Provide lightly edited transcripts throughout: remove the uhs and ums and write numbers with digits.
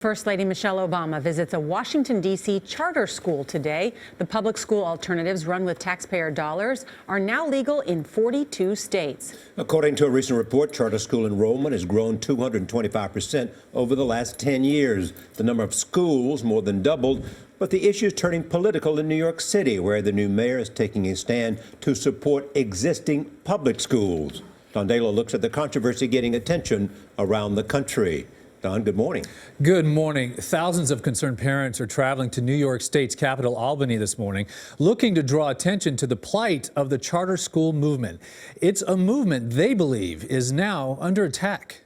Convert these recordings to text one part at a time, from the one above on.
First Lady Michelle Obama visits a Washington, D.C. charter school today. The public school alternatives run with taxpayer dollars are now legal in 42 states. According to a recent report, charter school enrollment has grown 225% over the last 10 years. The number of schools more than doubled, but the issue is turning political in New York City, where the new mayor is taking a stand to support existing public schools. Dahler looks at the controversy getting attention around the country. Don, good morning. Good morning. Thousands of concerned parents are traveling to New York State's capital, Albany, this morning, looking to draw attention to the plight of the charter school movement. It's a movement they believe is now under attack.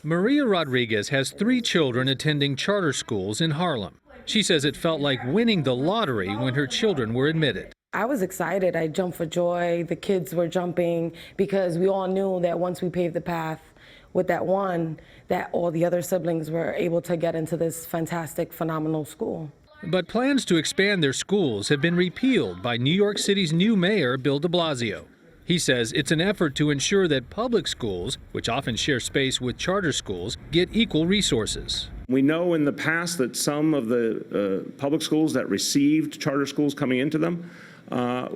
Maria Rodriguez has 3 children attending charter schools in Harlem. She says it felt like winning the lottery when her children were admitted. I was excited. I jumped for joy. The kids were jumping because we all knew that once we paved the path with that one, that all the other siblings were able to get into this fantastic, phenomenal school. But plans to expand their schools have been repealed by New York City's new mayor, Bill de Blasio. He says it's an effort to ensure that public schools, which often share space with charter schools, get equal resources. We know in the past that some of the public schools that received charter schools coming into them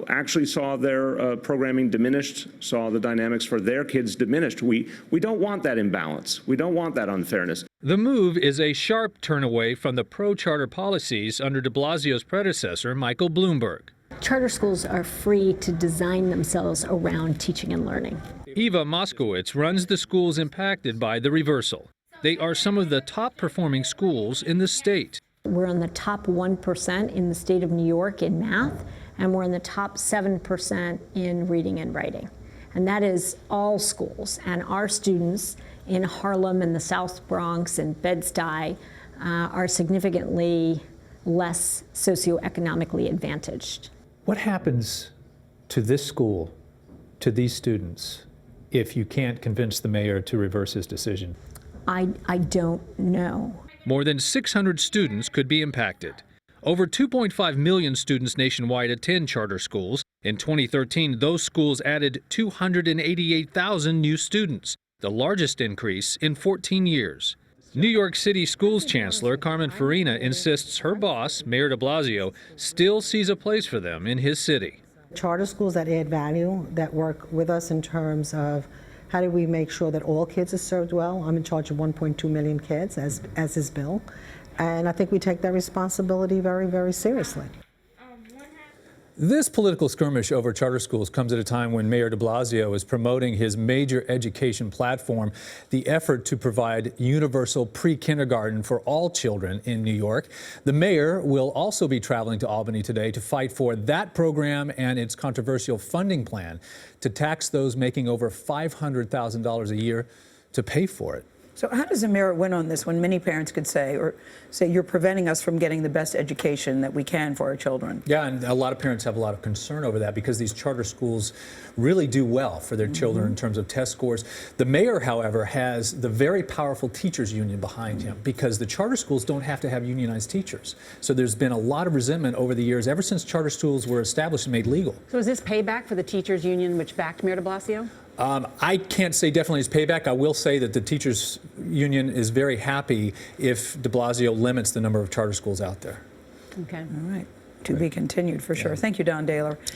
actually saw their programming diminished, saw the dynamics for their kids diminished. We don't want that imbalance. We don't want that unfairness. The move is a sharp turn away from the pro-charter policies under de Blasio's predecessor, Michael Bloomberg. Charter schools are free to design themselves around teaching and learning. Eva Moskowitz runs the schools impacted by the reversal. They are some of the top performing schools in the state. We're in the top 1% in the state of New York in math, and we're in the top 7% in reading and writing. And that is all schools. And our students in Harlem and the South Bronx and Bed-Stuy are significantly less socioeconomically advantaged. What happens to this school, to these students, if you can't convince the mayor to reverse his decision? I don't know. More than 600 students could be impacted. Over 2.5 million students nationwide attend charter schools. In 2013, those schools added 288,000 new students, the largest increase in 14 years. New York City Schools Chancellor Carmen Farina insists her boss, Mayor de Blasio, still sees a place for them in his city. Charter schools that add value, that work with us in terms of how do we make sure that all kids are served well. I'm in charge of 1.2 million kids, as is Bill. And I think we take that responsibility very, very seriously. This political skirmish over charter schools comes at a time when Mayor de Blasio is promoting his major education platform, the effort to provide universal pre-kindergarten for all children in New York. The mayor will also be traveling to Albany today to fight for that program and its controversial funding plan to tax those making over $500,000 a year to pay for it. So how does the mayor win on this when many parents could say you're preventing us from getting the best education that we can for our children? Yeah, and a lot of parents have a lot of concern over that because these charter schools really do well for their children in terms of test scores. The mayor, however, has the very powerful teachers union behind him because the charter schools don't have to have unionized teachers. So there's been a lot of resentment over the years, ever since charter schools were established and made legal. So is this payback for the teachers union which backed Mayor de Blasio? I can't say definitely it's payback. I will say that the teachers union is very happy if de Blasio limits the number of charter schools out there. Okay. All right. To be continued for sure. Thank you, Don Dahler.